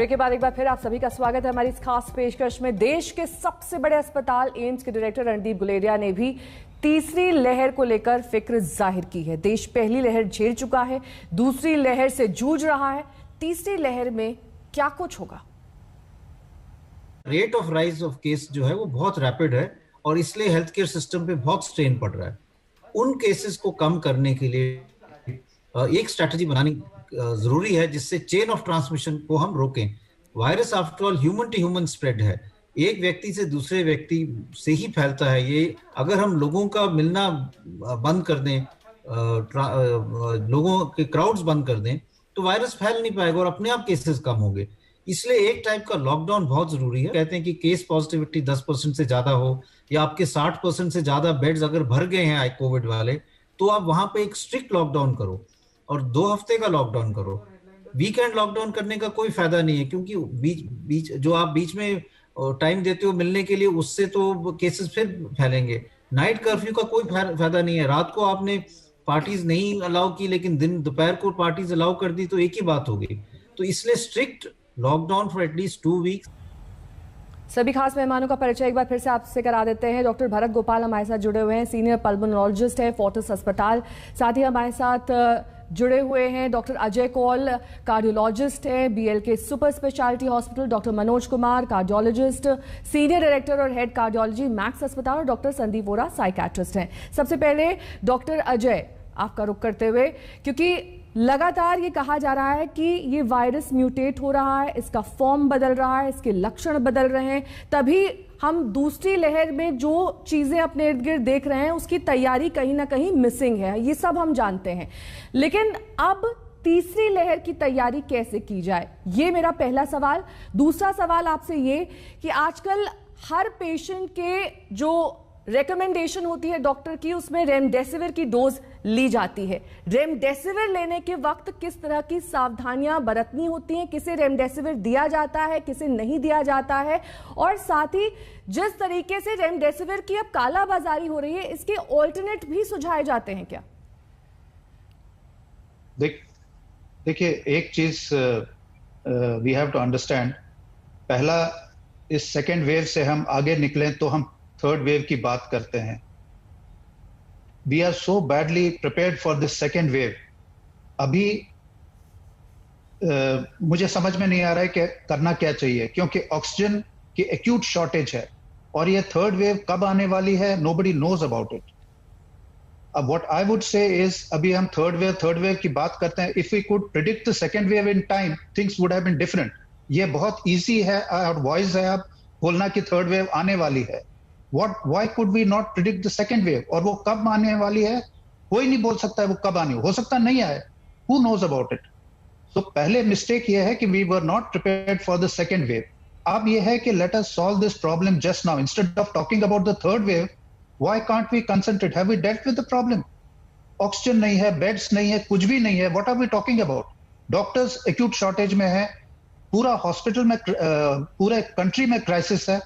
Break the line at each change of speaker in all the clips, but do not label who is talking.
Break के बाद एक बार फिर आप सभी का स्वागत है हमारी इस खास पेशकश में। देश के सबसे बड़े अस्पताल एम्स के डायरेक्टर रणदीप गुलेरिया ने भी तीसरी लहर को लेकर फिक्र जाहिर की है। देश पहली लहर झेल चुका है, दूसरी लहर से जूझ रहा है, तीसरी लहर में क्या कुछ होगा?
Rate of rise of case जो है वो बहुत रैपिड है और इसलिए हेल्थ केयर सिस्टम पे बहुत स्ट्रेन पड़ रहा है। उन केसेस को कम करने के लिए एक स्ट्रैटेजी बनानी जरूरी है जिससे चेन ऑफ ट्रांसमिशन को हम रोकें। Virus after all human to human spread है, एक व्यक्ति से दूसरे व्यक्ति से ही फैलता है। ये अगर हम लोगों का मिलना बंद कर दें, लोगों के क्राउड्स बंद कर दें, तो वायरस फैल नहीं पाएगा और अपने आप केसेस कम होंगे। इसलिए एक टाइप का लॉकडाउन बहुत जरूरी है। कहते हैं कि केस पॉजिटिविटी 10% से ज्यादा हो या आपके 60% से ज्यादा बेड्स अगर भर गए हैं कोविड वाले, तो आप वहां पे एक स्ट्रिक्ट लॉकडाउन करो और 2 हफ्ते का लॉकडाउन करो। वीकेंड लॉकडाउन करने का कोई फायदा नहीं है, क्योंकि जो आप बीच में टाइम देते हो मिलने के लिए, उससे तो केसेस फिर फैलेंगे। नाइट कर्फ्यू का कोई फायदा नहीं है। रात को आपने पार्टीज नहीं अलाउ की लेकिन दोपहर को पार्टीज अलाउ कर दी, तो एक ही बात हो गई। तो इसलिए strict lockdown for at least 2 weeks.
सभी खास मेहमानों का परिचय एक बार फिर से आपसे करा देते हैं। डॉक्टर भरत गोपाल हमारे साथ जुड़े हुए हैं, सीनियर पल्मोनोलॉजिस्ट है फोर्टिस अस्पताल। साथ ही हमारे साथ जुड़े हुए हैं डॉक्टर अजय कौल, कार्डियोलॉजिस्ट है BLK super speciality hospital. Doctor Manoj Kumar, cardiologist, senior director और हेड कार्डियोलॉजी मैक्स अस्पताल। और डॉक्टर संदीप वोरा, साइकेट्रिस्ट हैं। सबसे पहले डॉक्टर अजय, आपका रुख करते हुए, क्योंकि लगातार ये कहा जा रहा है कि ये वायरस म्यूटेट हो रहा है, इसका फॉर्म बदल रहा है, इसके लक्षण बदल रहे हैं, तभी हम दूसरी लहर में जो चीजें अपने इर्द गिर्द देख रहे हैं उसकी तैयारी कहीं ना कहीं मिसिंग है, ये सब हम जानते हैं। लेकिन अब तीसरी लहर की तैयारी कैसे की जाए, ये मेरा पहला सवाल। दूसरा सवाल आपसे ये कि आजकल हर पेशेंट के जो रेकमेंडेशन होती है डॉक्टर की, उसमें रेमडेसिविर की डोज ली जाती है। रेमडेसिविर लेने के वक्त किस तरह की सावधानियां बरतनी होती हैं, किसे रेमडेसिविर दिया जाता है, किसे नहीं दिया जाता है, और साथ ही जिस तरीके से रेमडेसिविर की अब कालाबाजारी हो रही है, इसके ऑल्टरनेट भी सुझाए जाते हैं क्या?
देखिए, एक चीज वी हैव टू अंडरस्टैंड। पहला, इस सेकेंड वेव से हम आगे निकलें तो हम थर्ड वेव की बात करते हैं। We are so badly prepared for this second wave. अभी मुझे समझ में नहीं आ रहा है कि करना क्या चाहिए, क्योंकि ऑक्सीजन की एक्यूट शॉर्टेज है और ये थर्ड वेव कब आने वाली है, नोबडी नोज अबाउट इट। अब what I would say is, अभी हम थर्ड वेव की बात करते हैं। If we could predict the second wave in time, things would have been different. ये बहुत ईजी है और वॉइस है अब बोलना कि थर्ड वेव आने वाली है। Why could we not predict the second wave? और वो कब आने वाली है कोई नहीं बोल सकता है, वो कब आनी हो सकता नहीं आए। Who knows about it? So पहले मिस्टेक ये है कि we were not prepared for the second wave. अब ये है कि let us solve this problem just now instead of talking about the third wave. Why can't we concentrate? Have we dealt with the problem? Oxygen नहीं है, beds नहीं है, कुछ भी नहीं है। What are we talking about? Doctors acute shortage में है, पूरा हॉस्पिटल में पूरे कंट्री में क्राइसिस है।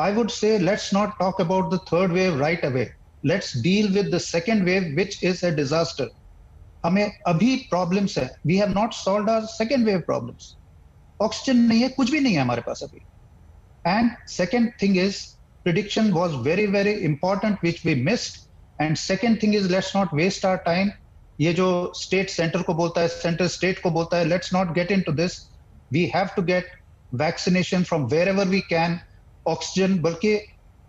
I would say let's not talk about the third wave right away. Let's deal with the second wave, which is a disaster. हमें अभी problems है. We have not solved our second wave problems. Oxygen नहीं है, कुछ भी नहीं है हमारे पास अभी. And second thing is, prediction was very, very important, which we missed. And second thing is, let's not waste our time. ये जो state center को बोलता है, center state को बोलता है, let's not get into this. We have to get vaccination from wherever we can. Oxygen, बल्कि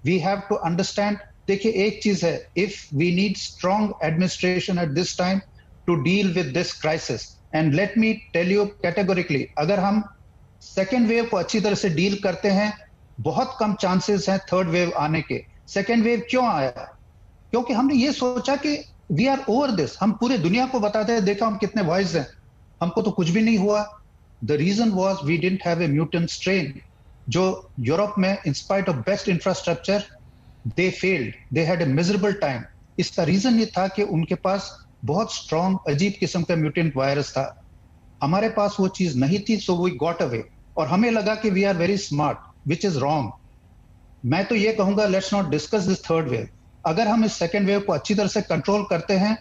we have to understand. देखिए, एक चीज है, if we need strong administration at this time to deal with this crisis, and let me tell you categorically, अगर हम second wave को अच्छी तरह से डील करते हैं, बहुत कम चांसेस हैं थर्ड वेव आने के। सेकेंड वेव क्यों आया? क्योंकि हमने ये सोचा कि वी आर ओवर दिस। हम पूरे दुनिया को बताते हैं, देखा हम कितने वॉइस हैं, हमको तो कुछ भी नहीं हुआ। The reason was we didn't have a mutant strain, जो यूरोप में in spite of best infrastructure they failed, they had a miserable time. इसका रीजन ये था कि उनके पास बहुत स्ट्रॉन्ग अजीब किस्म का म्यूटेंट वायरस था, हमारे पास वो चीज नहीं थी, सो वी गॉट अवे। और हमें लगा कि we are very smart, which is wrong. मैं तो ये कहूंगा, let's not discuss this third wave. अगर हम इस सेकेंड वेव को अच्छी तरह से कंट्रोल करते हैं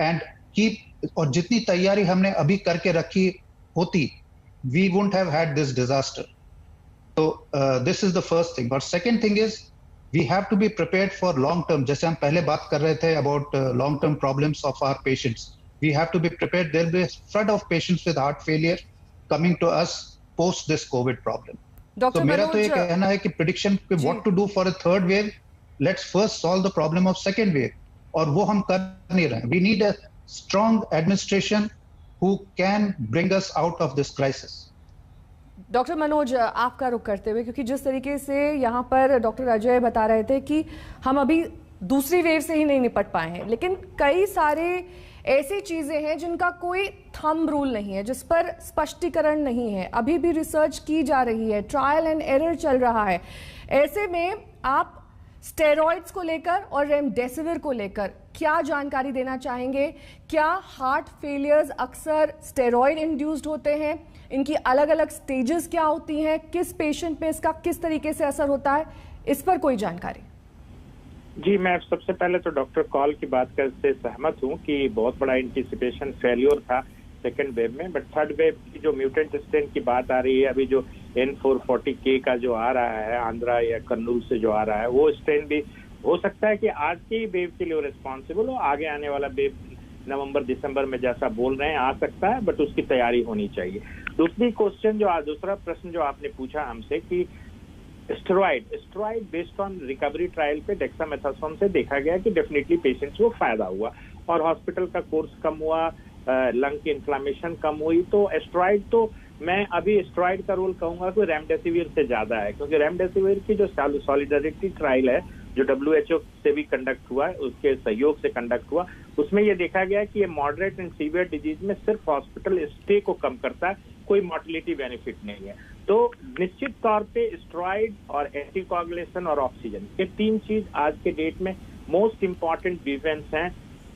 एंड कीप, और जितनी तैयारी हमने अभी करके रखी होती, we wouldn't have had this disaster. So this is the first thing. But second thing is we have to be prepared for long term. जैसे हम पहले बात कर रहे थे about long term problems of our patients. We have to be prepared. There will be a flood of patients with heart failure coming to us post this COVID problem.
Doctor
मेरा तो ये कहना है कि prediction what to do for a third wave. Let's first solve the problem of second wave. और वो हम कर नहीं रहे. We need a strong administration who can bring us out of this crisis.
Doctor Manoj, आपका रुख करते हुए, क्योंकि जिस तरीके से यहाँ पर डॉक्टर अजय बता रहे थे कि हम अभी दूसरी वेव से ही नहीं निपट पाए हैं, लेकिन कई सारे ऐसी चीजें हैं जिनका कोई थंब रूल नहीं है, जिस पर स्पष्टीकरण नहीं है, अभी भी रिसर्च की जा रही है, ट्रायल एंड एरर चल रहा है। ऐसे में आप स्टेरॉइड्स को लेकर और रेमडेसिविर को लेकर क्या जानकारी देना चाहेंगे? क्या हार्ट फेलियर्स अक्सर स्टेरॉइड इंड्यूस्ड होते हैं? इनकी अलग अलग स्टेजेस क्या होती हैं? किस पेशेंट में इसका किस तरीके से असर होता है? इस पर कोई जानकारी?
जी, मैं सबसे पहले तो डॉक्टर कॉल की बात से सहमत हूं कि बहुत बड़ा एंटीसिपेशन फेल्योर था सेकेंड वेव में, बट थर्ड वेव की जो म्यूटेंट स्ट्रेन की बात आ रही है, अभी जो N440K का जो आ रहा है आंध्रा या कर्नूल से जो आ रहा है, वो स्ट्रेन भी हो सकता है कि आज की वेव के लिए रिस्पॉन्सिबल हो। आगे आने वाला वेव नवंबर दिसंबर में जैसा बोल रहे हैं आ सकता है, बट उसकी तैयारी होनी चाहिए। दूसरा प्रश्न जो आपने पूछा हमसे कि steroid based on recovery trial पे डेक्सामेथासोन से देखा गया कि डेफिनेटली पेशेंट्स को फायदा हुआ और हॉस्पिटल का कोर्स कम हुआ, लंग की इन्फ्लामेशन कम हुई। तो स्टेरॉइड तो मैं अभी स्टेरॉइड का रोल कहूंगा कि रेमडेसिविर से ज्यादा है, क्योंकि रेमडेसिविर की जो सॉलिडारिटी ट्रायल है जो WHO से भी कंडक्ट हुआ है, उसके सहयोग से कंडक्ट हुआ, उसमें ये देखा गया कि ये मॉडरेट एंड सीवियर डिजीज में सिर्फ हॉस्पिटल स्टे को कम करता है, कोई मोर्टिलिटी बेनिफिट नहीं है। तो निश्चित तौर पे स्टेरॉइड और एंटीकोगुलेशन और ऑक्सीजन, ये तीन चीज आज के डेट में मोस्ट इंपॉर्टेंट डिफेंस हैं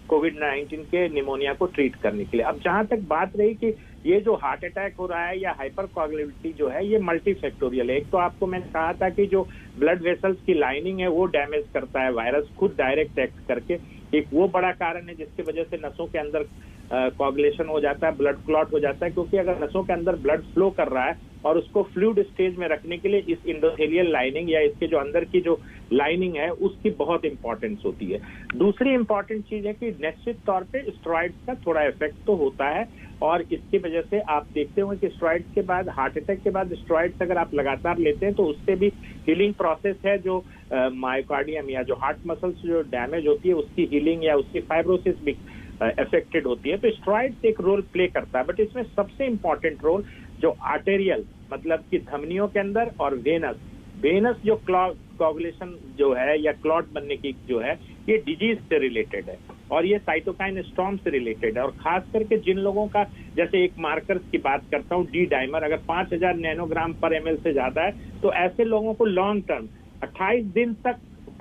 कोविड-19 के निमोनिया को ट्रीट करने के लिए। अब जहां तक बात रही कि ये जो हार्ट अटैक हो रहा है या हाइपरकोगुलेबिलिटी जो है, ये मल्टीफैक्टोरियल है। एक तो आपको मैंने कहा था कि जो ब्लड वेसल्स की लाइनिंग है वो डैमेज करता है वायरस खुद डायरेक्ट एक्ट करके, एक वो बड़ा कारण है जिसकी वजह से नसों के अंदर कोगुलेशन हो जाता है, ब्लड क्लॉट हो जाता है, क्योंकि अगर नसों के अंदर ब्लड फ्लो कर रहा है और उसको फ्लूइड स्टेज में रखने के लिए इस इंडोथेलियल लाइनिंग या इसके जो अंदर की जो लाइनिंग है उसकी बहुत इंपॉर्टेंस होती है। दूसरी इंपॉर्टेंट चीज है कि निश्चित तौर पे स्टेरॉइड्स का थोड़ा इफेक्ट तो होता है और इसकी वजह से आप देखते होंगे कि स्टेरॉइड्स के बाद, हार्ट अटैक के बाद स्टेरॉइड्स अगर आप लगातार लेते हैं तो उससे भी हीलिंग प्रोसेस है, जो मायोकार्डियम या जो हार्ट मसल्स जो डैमेज होती है उसकी हीलिंग या उसकी फाइब्रोसिस भी अफेक्टेड होती है। तो स्टेरॉइड्स एक रोल प्ले करता है, बट इसमें सबसे इंपॉर्टेंट रोल जो आर्टेरियल मतलब कि धमनियों के अंदर और वेनस जो कोगुलेशन जो है या क्लॉट बनने की जो है, ये डिजीज से रिलेटेड है और ये साइटोकाइन स्टॉर्म से रिलेटेड है। और खास करके जिन लोगों का, जैसे एक मार्कर्स की बात करता हूँ, डी डाइमर अगर 5000 नैनोग्राम पर ml से ज्यादा है तो ऐसे लोगों को लॉन्ग टर्म 28 दिन तक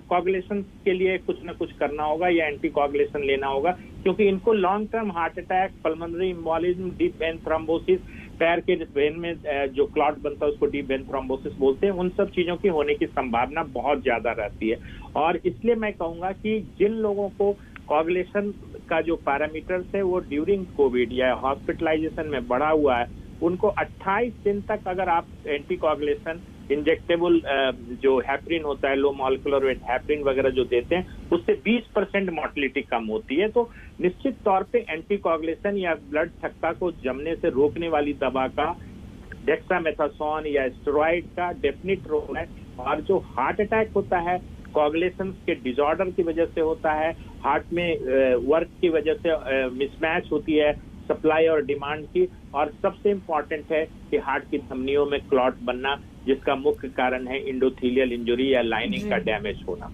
कोगुलेशन के लिए कुछ ना कुछ करना होगा या एंटी कोगुलेशन लेना होगा, क्योंकि इनको long term heart attack, pulmonary embolism, deep vein thrombosis, पैर के वेन में जो क्लॉट बनता है उसको डीप वेन थ्रोम्बोसिस बोलते हैं, उन सब चीजों की होने की संभावना बहुत ज्यादा रहती है। और इसलिए मैं कहूंगा कि जिन लोगों को कोगुलेशन का जो पैरामीटर्स है वो ड्यूरिंग कोविड या हॉस्पिटलाइजेशन में बढ़ा हुआ है, उनको 28 दिन तक अगर आप एंटी कोगुलेशन इंजेक्टेबल जो हैप्रिन होता है, लो मॉलिक्यूलर वेट हैप्रिन वगैरह जो देते हैं, उससे 20% मोर्टिलिटी कम होती है। तो निश्चित तौर पे एंटी कोगुलेशन या ब्लड थक्का को जमने से रोकने वाली दवा का डेक्सामेथासोन या स्टेरॉइड का डेफिनेट रोल है। और जो हार्ट अटैक होता है कोगुलेशन के डिसऑर्डर की वजह से होता है, हार्ट में वर्क की वजह से मिसमैच होती है सप्लाई और डिमांड की, और सबसे इम्पोर्टेंट है कि हार्ट की धमनियों में क्लॉट बनना, जिसका मुख्य कारण है इंडोथेलियल इंजरी या लाइनिंग का डैमेज होना।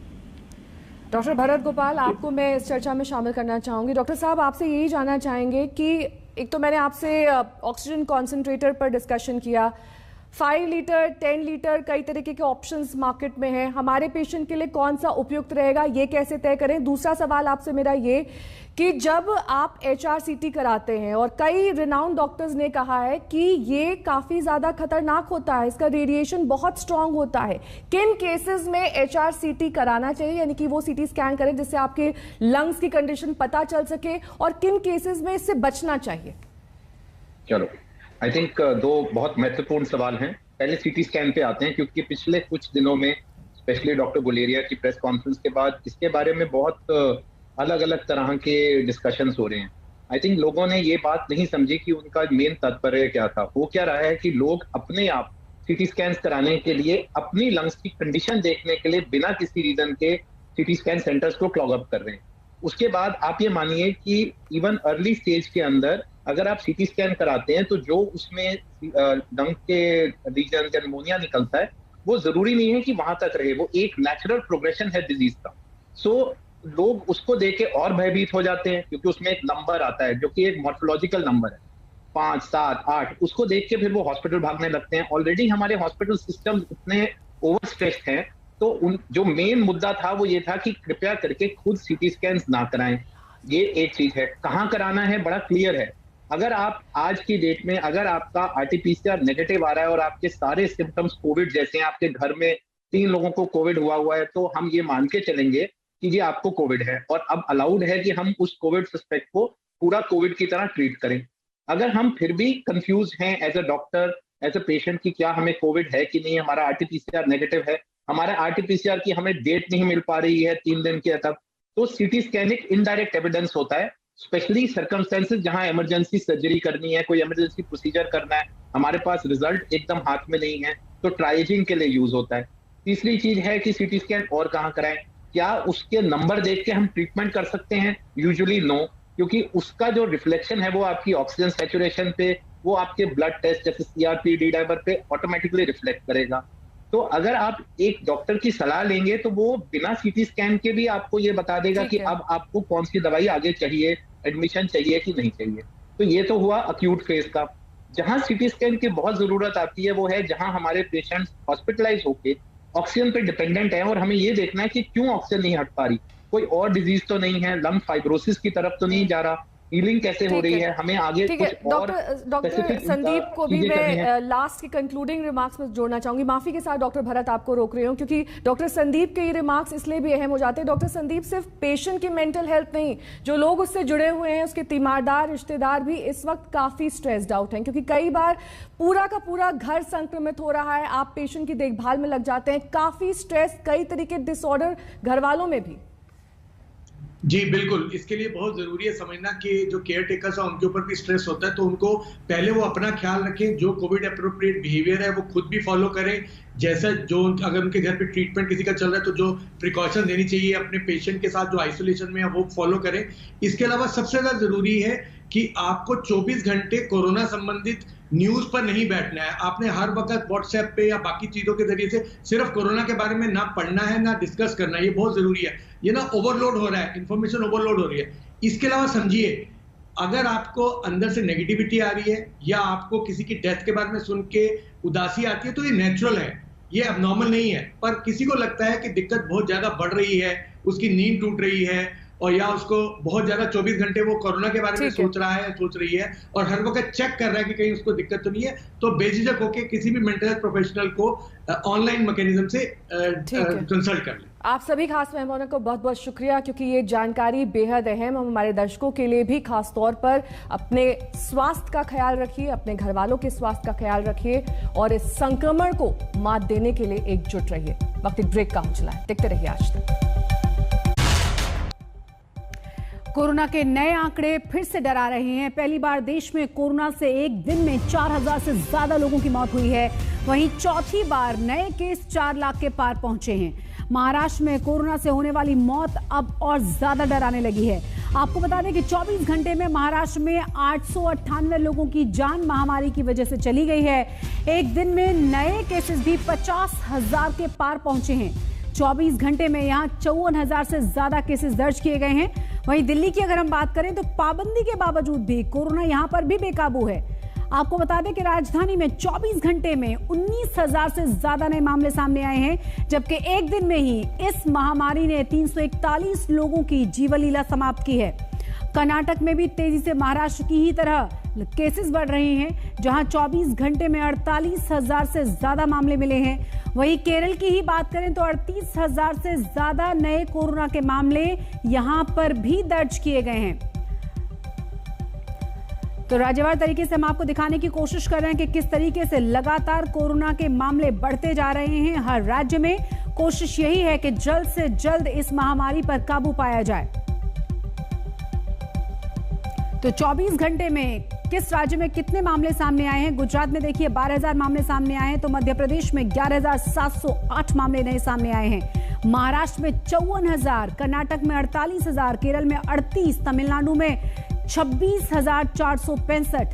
डॉक्टर भरत गोपाल, आपको मैं इस चर्चा में शामिल करना चाहूंगी। डॉक्टर साहब, आपसे यही जानना चाहेंगे कि एक तो मैंने आपसे ऑक्सीजन कॉन्सेंट्रेटर पर डिस्कशन किया, 5 लीटर 10 लीटर कई तरीके के ऑप्शंस मार्केट में हैं, हमारे पेशेंट के लिए कौन सा उपयुक्त रहेगा ये कैसे तय करें? दूसरा सवाल आपसे मेरा ये कि जब आप HRCT कराते हैं, और कई रिनाउंड डॉक्टर्स ने कहा है कि ये काफी ज्यादा खतरनाक होता है, इसका रेडिएशन बहुत स्ट्रांग होता है, किन केसेस में HRCT कराना चाहिए, यानी कि वो CT स्कैन करें जिससे आपके लंग्स की कंडीशन पता चल सके, और किन केसेस में इससे बचना चाहिए?
चलो, आई थिंक दो बहुत महत्वपूर्ण सवाल हैं। पहले सीटी स्कैन पे आते हैं, क्योंकि पिछले कुछ दिनों में स्पेशली डॉक्टर गुलेरिया की प्रेस कॉन्फ्रेंस के बाद इसके बारे में बहुत अलग अलग तरह के डिस्कशंस हो रहे हैं। आई थिंक लोगों ने ये बात नहीं समझी कि उनका मेन तात्पर्य क्या था। वो क्या रहा है कि लोग अपने आप सीटी स्कैन कराने के लिए अपनी लंग्स की कंडीशन देखने के लिए बिना किसी रीजन के सीटी स्कैन सेंटर्स को क्लॉग अप कर रहे हैं। उसके बाद आप ये मानिए कि इवन अर्ली स्टेज के अंदर अगर आप सीटी स्कैन कराते हैं तो जो उसमें लंग के रीजन या निमोनिया निकलता है वो जरूरी नहीं है कि वहां तक रहे, वो एक नेचुरल प्रोग्रेशन है डिजीज का। सो लोग उसको देख के और भयभीत हो जाते हैं, क्योंकि उसमें एक नंबर आता है जो कि एक मॉर्फोलॉजिकल नंबर है 5, 7, 8, उसको देख के फिर वो हॉस्पिटल भागने लगते हैं। ऑलरेडी हमारे हॉस्पिटल सिस्टम इतने ओवर स्ट्रेस्ड हैं, तो जो मेन मुद्दा था वो ये था कि कृपया करके खुद सीटी स्कैन ना कराएं। ये एक चीज है। कहाँ कराना है बड़ा क्लियर है। अगर आप आज की डेट में अगर आपका आरटीपीसीआर नेगेटिव आ रहा है और आपके सारे सिम्टम्स कोविड जैसे हैं, आपके घर में 3 लोगों को कोविड हुआ है, तो हम ये मान के चलेंगे कि ये आपको कोविड है और अब अलाउड है कि हम उस कोविड सस्पेक्ट को पूरा कोविड की तरह ट्रीट करें। अगर हम फिर भी कंफ्यूज हैं as a doctor, as a patient कि क्या हमें कोविड है कि नहीं, हमारा आरटीपीसीआर नेगेटिव है, हमारा आरटीपीसीआर की हमें डेट नहीं मिल पा रही है 3 दिन के तक, तो सीटी स्कैन एक इनडायरेक्ट एविडेंस होता है। स्पेशली सर्कमस्टेंसेस जहां इमरजेंसी सर्जरी करनी है, कोई इमरजेंसी प्रोसीजर करना है, हमारे पास रिजल्ट एकदम हाथ में नहीं है, तो ट्राइजिंग के लिए यूज होता है। तीसरी चीज है कि सीटी स्कैन और कहाँ कराएं। क्या उसके नंबर देख के हम ट्रीटमेंट कर सकते हैं? यूजुअली नो, क्योंकि उसका जो रिफ्लेक्शन है वो आपकी ऑक्सीजन सैचुरेशन पे, वो आपके ब्लड टेस्ट जैसे सीआरपी, डी डाइमर पे ऑटोमेटिकली रिफ्लेक्ट करेगा। तो अगर आप एक डॉक्टर की सलाह लेंगे तो वो बिना सीटी स्कैन के भी आपको ये बता देगा कि अब आपको कौन सी दवाई आगे चाहिए, एडमिशन चाहिए कि नहीं चाहिए। तो ये तो हुआ अक्यूट फेज का। जहां सीटी स्कैन की बहुत जरूरत आती है वो है जहां हमारे पेशेंट्स हॉस्पिटलाइज होके ऑक्सीजन पे डिपेंडेंट है और हमें ये देखना है कि क्यों ऑक्सीजन नहीं हट पा रही, कोई और डिजीज तो नहीं है, लंग फाइब्रोसिस की तरफ तो नहीं जा रहा, हीलिंग कैसे हो रही है, हमें आगे कुछ और
डॉक्टर संदीप को भी मैं लास्ट की कंक्लूडिंग रिमार्क्स में जोड़ना चाहूंगी। माफी के साथ डॉक्टर भरत आपको रोक रही हूँ क्योंकि डॉक्टर संदीप के ये रिमार्क्स इसलिए भी अहम हो जाते हैं। डॉक्टर संदीप सिर्फ पेशेंट की मेंटल हेल्थ नहीं, जो लोग उससे जुड़े हुए हैं, उसके तीमारदार रिश्तेदार भी इस वक्त काफी स्ट्रेस्ड आउट हैं, क्योंकि कई बार पूरा का पूरा घर संक्रमित हो रहा है, आप पेशेंट की देखभाल में लग जाते हैं, काफी स्ट्रेस, कई तरीके डिसऑर्डर घर वालों में भी।
जी बिल्कुल, इसके लिए बहुत जरूरी है समझना कि जो केयर टेकर्स हैं उनके ऊपर भी स्ट्रेस होता है, तो उनको पहले वो अपना ख्याल रखें, जो कोविड अप्रोप्रिएट बिहेवियर है वो खुद भी फॉलो करें। जैसा जो अगर उनके घर पे ट्रीटमेंट किसी का चल रहा है तो जो प्रिकॉशन देनी चाहिए अपने पेशेंट के साथ जो आइसोलेशन में है वो फॉलो करें। इसके अलावा सबसे ज्यादा जरूरी है कि आपको 24 घंटे कोरोना संबंधित न्यूज पर नहीं बैठना है। आपने हर वक्त व्हाट्सएप पे या बाकी चीजों के जरिए से सिर्फ कोरोना के बारे में ना पढ़ना है ना डिस्कस करना है, ये बहुत जरूरी है। ये ना ओवरलोड हो रहा है, इंफॉर्मेशन ओवरलोड हो रही है। इसके अलावा समझिए, अगर आपको अंदर से नेगेटिविटी आ रही है या आपको किसी की डेथ के बारे में सुन के उदासी आती है तो ये नेचुरल है, ये अबनॉर्मल नहीं है। पर किसी को लगता है कि दिक्कत बहुत ज्यादा बढ़ रही है, उसकी नींद टूट रही है और या उसको बहुत ज्यादा 24 घंटे वो कोरोना के बारे में सोच रहा है, सोच रही है और हर वक्त चेक कर रहा है कि कहीं उसको दिक्कत तो नहीं है, तो बेझिझक होकर किसी भी मेंटल हेल्थ प्रोफेशनल को ऑनलाइन मैकेनिज्म से कंसल्ट कर ले।
आप सभी खास मेहमानों को बहुत बहुत शुक्रिया, क्योंकि ये जानकारी बेहद अहम है हमारे दर्शकों के लिए भी। खास तौर पर अपने स्वास्थ्य का ख्याल रखिए, अपने घर वालों के स्वास्थ्य का ख्याल रखिए और इस संक्रमण को मात देने के लिए एकजुट रहिए। वक्त एक ब्रेक का हो चला है, देखते रहिए आज तक।
कोरोना के नए आंकड़े फिर से डरा रहे हैं। पहली बार देश में कोरोना से एक दिन में 4000 से ज्यादा लोगों की मौत हुई है। वहीं चौथी बार नए केस 4 लाख के पार पहुंचे हैं। महाराष्ट्र में कोरोना से होने वाली मौत अब और ज्यादा डराने लगी है। आपको बता दें कि 24 घंटे में महाराष्ट्र में 898 लोगों की जान महामारी की वजह से चली गई है। एक दिन में नए केसेस भी 50,000 के पार पहुंचे हैं। 24 घंटे में यहां 54,000 से ज्यादा केसेस दर्ज किए गए हैं। वहीं दिल्ली की अगर हम बात करें तो पाबंदी के बावजूद भी कोरोना यहां पर भी बेकाबू है। आपको बता दें कि राजधानी में 24 घंटे में 19,000 से ज्यादा नए मामले सामने आए हैं, जबकि एक दिन में ही इस महामारी ने 341 लोगों की जीवन लीला समाप्त की है। कर्नाटक में भी तेजी से महाराष्ट्र की ही तरह केसेस बढ़ रहे हैं, जहां 24 घंटे में 48,000 से ज्यादा मामले मिले हैं। वहीं केरल की ही बात करें तो 38,000 से ज्यादा नए कोरोना के मामले यहां पर भी दर्ज किए गए हैं। तो राज्यवार तरीके से हम आपको दिखाने की कोशिश कर रहे हैं कि किस तरीके से लगातार कोरोना के मामले बढ़ते जा रहे हैं हर राज्य में। कोशिश यही है कि जल्द से जल्द इस महामारी पर काबू पाया जाए। तो 24 घंटे में किस राज्य में कितने मामले सामने आए हैं? गुजरात में देखिए 12,000 मामले सामने आए हैं, तो मध्य प्रदेश में 11,708 मामले नए सामने आए हैं। महाराष्ट्र में 54,000, कर्नाटक में 48,000, केरल में 38, तमिलनाडु में 26,465।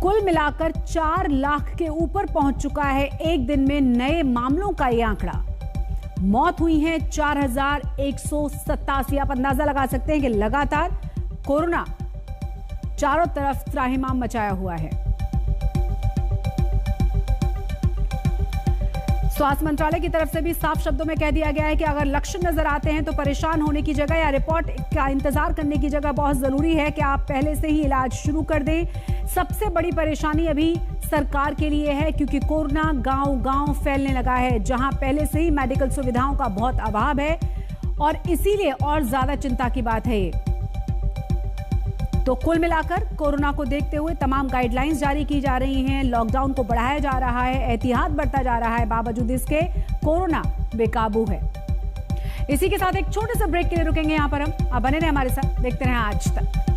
कुल मिलाकर 4 लाख के ऊपर पहुंच चुका है एक दिन में नए मामलों का यह आंकड़ा। मौत हुई है 4,187। आप अंदाजा लगा सकते हैं कि लगातार कोरोना चारों तरफ त्राहिमाम मचाया हुआ है। स्वास्थ्य मंत्रालय की तरफ से भी साफ शब्दों में कह दिया गया है कि अगर लक्षण नजर आते हैं तो परेशान होने की जगह या रिपोर्ट का इंतजार करने की जगह बहुत जरूरी है कि आप पहले से ही इलाज शुरू कर दें। सबसे बड़ी परेशानी अभी सरकार के लिए है क्योंकि कोरोना गांव-गांव फैलने लगा है, जहां पहले से ही मेडिकल सुविधाओं का बहुत अभाव है और इसीलिए और ज्यादा चिंता की बात है ये। तो कुल मिलाकर कोरोना को देखते हुए तमाम गाइडलाइंस जारी की जा रही हैं, लॉकडाउन को बढ़ाया जा रहा है, एहतियात बरता जा रहा है, बावजूद इसके कोरोना बेकाबू है। इसी के साथ एक छोटे से ब्रेक के लिए रुकेंगे यहां पर हम। आप बने रहे हमारे साथ, देखते रहें आज तक।